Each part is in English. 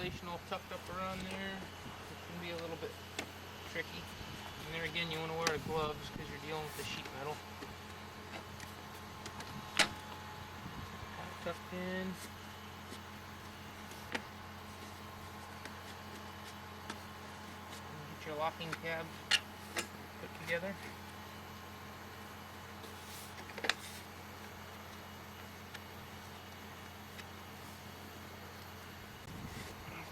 insulation all tucked up around there. It can be a little bit tricky. And there again, you want to wear gloves because you're dealing with the sheet metal. All tucked in. And get your locking tabs put together.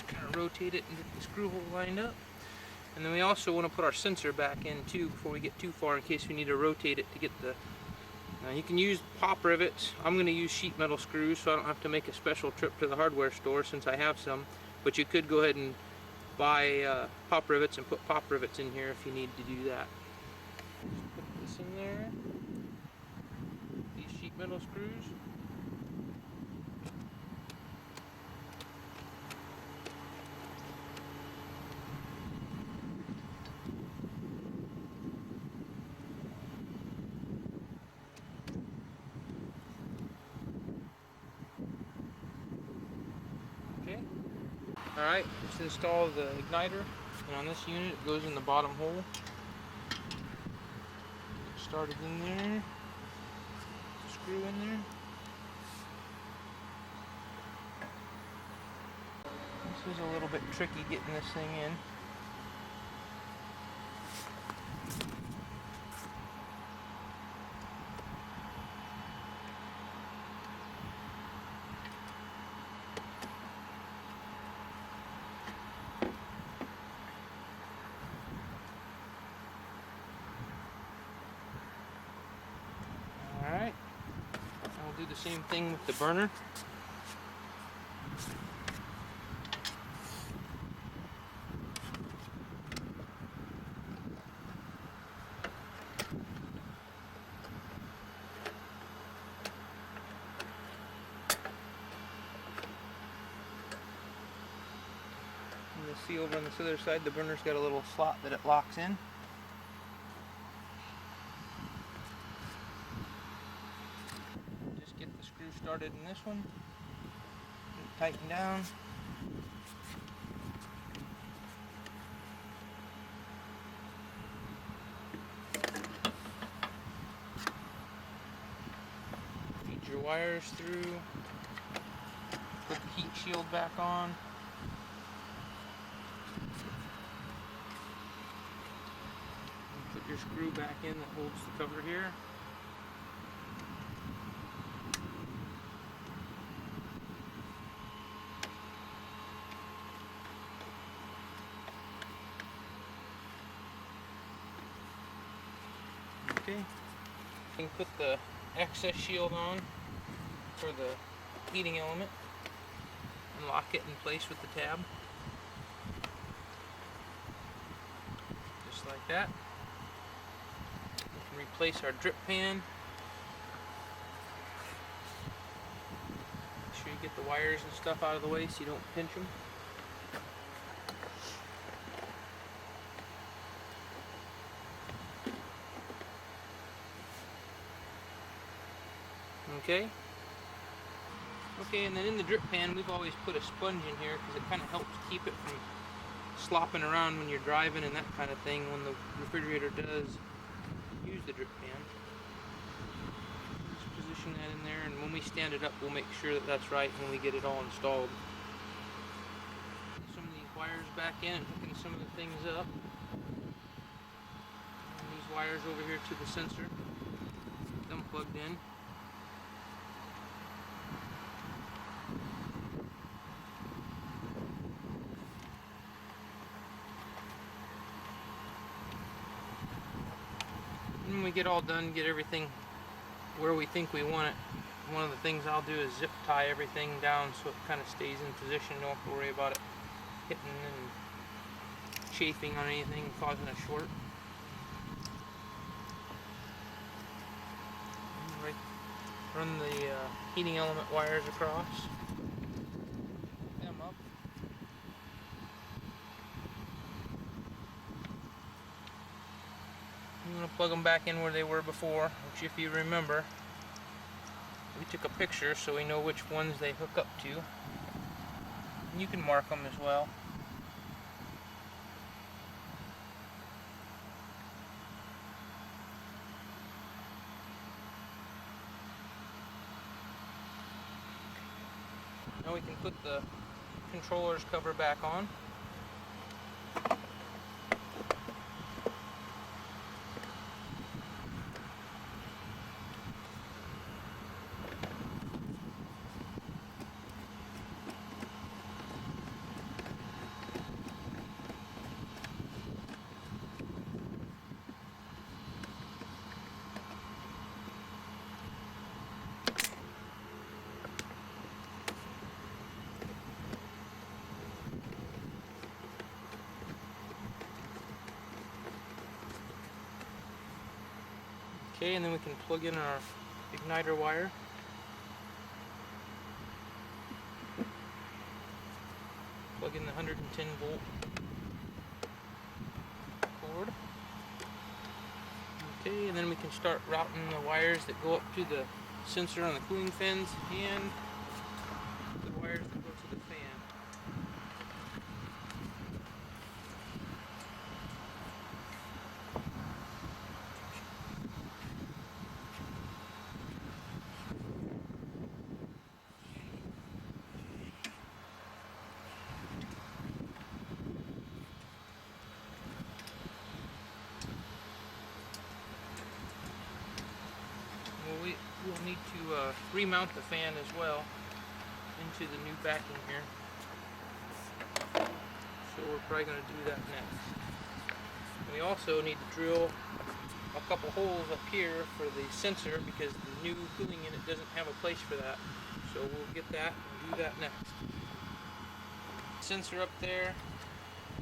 Kind of rotate it and get the screw hole lined up. And then we also want to put our sensor back in too before we get too far, in case we need to rotate it to get the... you can use pop rivets. I'm going to use sheet metal screws so I don't have to make a special trip to the hardware store since I have some. But you could go ahead and buy pop rivets and put pop rivets in here if you need to do that. Just put this in there. These sheet metal screws. Okay. Alright, let's install the igniter, and on this unit it goes in the bottom hole. Get started in there. Screw in there. This is a little bit tricky getting this thing in. Alright, I'll do the same thing with the burner. And you'll see over on this other side the burner's got a little slot that it locks in. Get the screw started in this one, tighten down, feed your wires through, put the heat shield back on, and put your screw back in that holds the cover here. Okay, you can put the access shield on for the heating element and lock it in place with the tab. Just like that. We can replace our drip pan. Make sure you get the wires and stuff out of the way so you don't pinch them. Okay. Okay, and then in the drip pan, we've always put a sponge in here because it kind of helps keep it from slopping around when you're driving and that kind of thing when the refrigerator does use the drip pan. Just position that in there, and when we stand it up, we'll make sure that that's right when we get it all installed. Some of these wires back in and hooking some of the things up. And these wires over here to the sensor, get them plugged in. When we get all done, get everything where we think we want it, one of the things I'll do is zip tie everything down so it kind of stays in position. Don't have to worry about it hitting and chafing on anything, causing a short. Right, run the heating element wires across. Hook them up. I'm going to plug them back in where they were before, which, if you remember, we took a picture so we know which ones they hook up to. And you can mark them as well. Now we can put the controller's cover back on. Okay, and then we can plug in our igniter wire. Plug in the 110 volt cord. Okay, and then we can start routing the wires that go up to the sensor on the cooling fins and the wires that go to the fan. We'll need to remount the fan as well into the new backing here. So we're probably going to do that next. And we also need to drill a couple holes up here for the sensor because the new cooling unit doesn't have a place for that. So we'll get that and do that next. Sensor up there,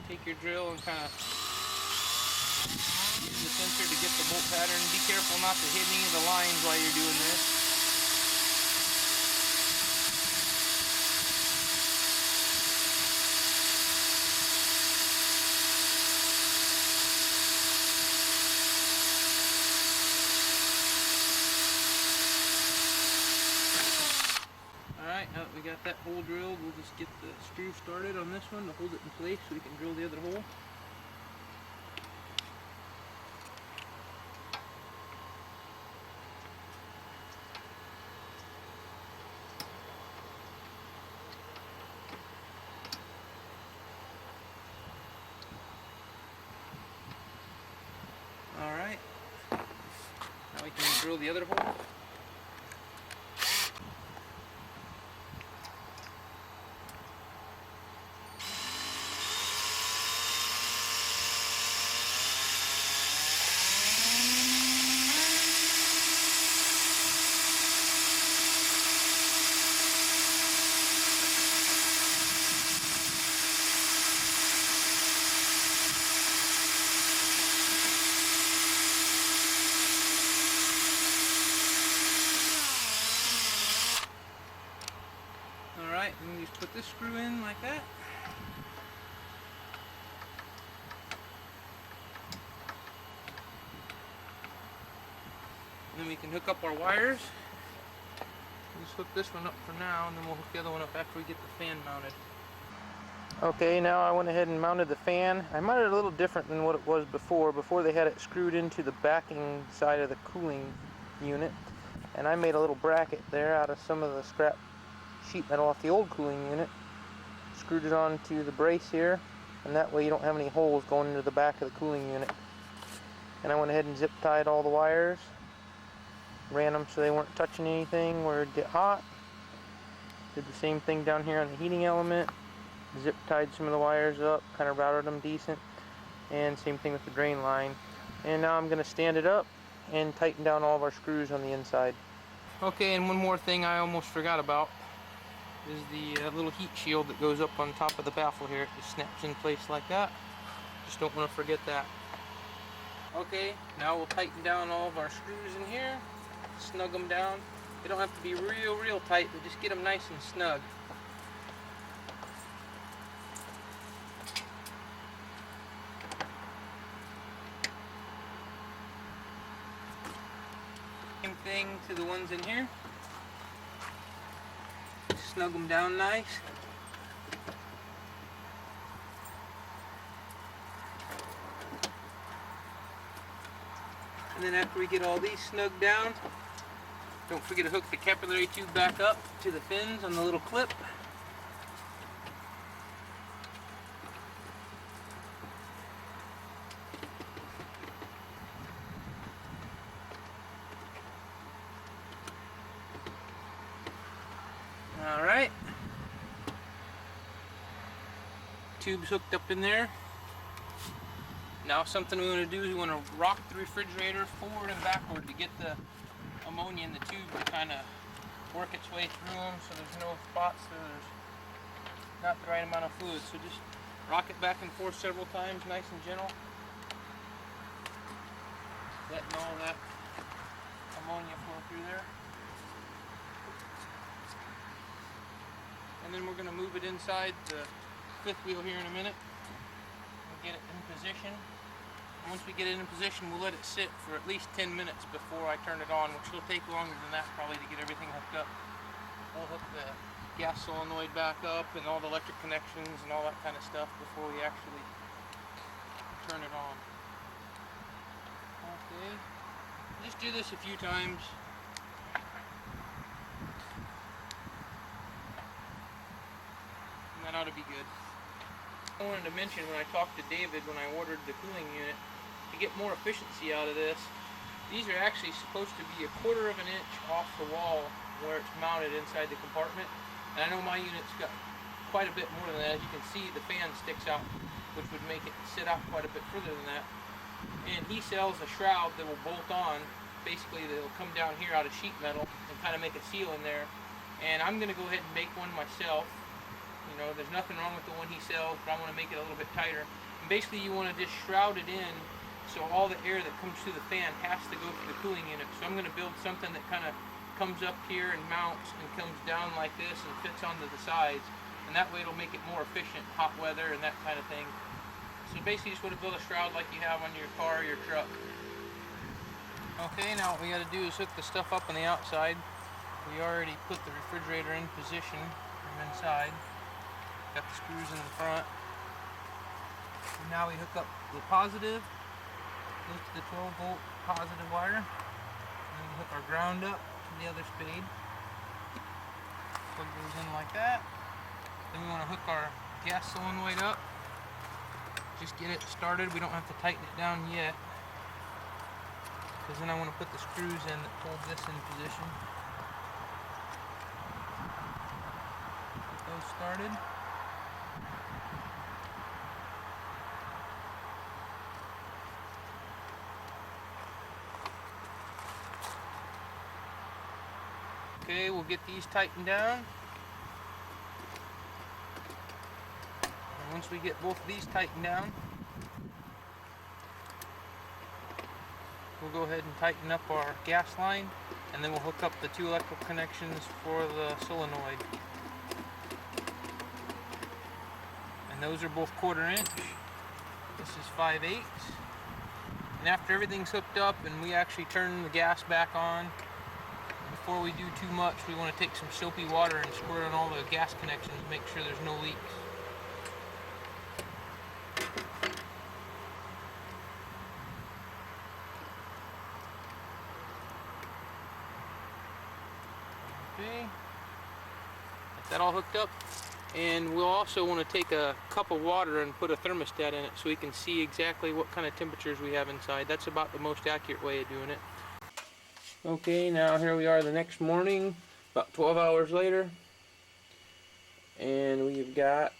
take your drill and kind of use the sensor to get the bolt pattern. Be careful not to hit any of the lines while you're doing this. Alright, now that we got that hole drilled, we'll just get the screw started on this one to hold it in place so we can drill the other hole. Alright, now we can drill the other hole. Alright, and we just put this screw in like that. And then we can hook up our wires. Just hook this one up for now, and then we'll hook the other one up after we get the fan mounted. Okay, now I went ahead and mounted the fan. I mounted it a little different than what it was before. Before they had it screwed into the backing side of the cooling unit. And I made a little bracket there out of some of the scrap sheet metal off the old cooling unit. Screwed it onto the brace here, and that way you don't have any holes going into the back of the cooling unit. And I went ahead and zip tied all the wires. Ran them so they weren't touching anything where it'd get hot. Did the same thing down here on the heating element. Zip tied some of the wires up, kind of routed them decent. And same thing with the drain line. And now I'm going to stand it up and tighten down all of our screws on the inside. Okay, and one more thing I almost forgot about is the little heat shield that goes up on top of the baffle here. It just snaps in place like that. Just don't want to forget that. Okay, now we'll tighten down all of our screws in here. Snug them down. They don't have to be real tight, but just get them nice and snug. Same thing to the ones in here. Snug them down nice. And then after we get all these snugged down, don't forget to hook the capillary tube back up to the fins on the little clip. Alright. Tube's hooked up in there. Now something we want to do is we want to rock the refrigerator forward and backward to get the ammonia in the tube to kind of work its way through them so there's no spots where there's not the right amount of fluid. So just rock it back and forth several times, nice and gentle. Letting all that ammonia flow through there. And then we're going to move it inside the fifth wheel here in a minute and get it in position. Once we get it in position, we'll let it sit for at least 10 minutes before I turn it on, which will take longer than that probably to get everything hooked up. We'll hook the gas solenoid back up and all the electric connections and all that kind of stuff before we actually turn it on. Okay, just do this a few times. And that ought to be good. I wanted to mention when I talked to David when I ordered the cooling unit, to get more efficiency out of this, these are actually supposed to be 1/4 of an inch off the wall where it's mounted inside the compartment. And I know my unit's got quite a bit more than that. As you can see, the fan sticks out, which would make it sit out quite a bit further than that. And he sells a shroud that will bolt on. Basically, they'll come down here out of sheet metal and kind of make a seal in there. And I'm going to go ahead and make one myself. You know, there's nothing wrong with the one he sells, but I want to make it a little bit tighter. And basically, you want to just shroud it in so all the air that comes through the fan has to go to the cooling unit. So I'm going to build something that kind of comes up here and mounts and comes down like this and fits onto the sides. And that way it'll make it more efficient, hot weather and that kind of thing. So basically, you just want to build a shroud like you have on your car or your truck. Okay, now what we got to do is hook the stuff up on the outside. We already put the refrigerator in position from inside. Got the screws in the front. And now we hook up the positive, goes to the 12-volt positive wire. And then we hook our ground up to the other spade. Plug goes in like that. Then we want to hook our gas solenoid up. Just get it started. We don't have to tighten it down yet, because then I want to put the screws in that hold this in position. Get those started. Okay, we'll get these tightened down. And once we get both of these tightened down, we'll go ahead and tighten up our gas line, and then we'll hook up the 2 electrical connections for the solenoid. And those are both 1/4 inch. This is 5/8. And after everything's hooked up and we actually turn the gas back on, before we do too much, we want to take some soapy water and squirt on all the gas connections, make sure there's no leaks. Okay, get that all hooked up. And we'll also want to take a cup of water and put a thermostat in it so we can see exactly what kind of temperatures we have inside. That's about the most accurate way of doing it. Okay, now here we are the next morning, about 12 hours later, and we've got,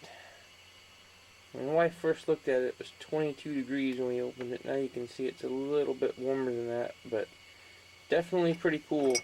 when my wife first looked at it, it was 22 degrees when we opened it. Now you can see it's a little bit warmer than that, but definitely pretty cool.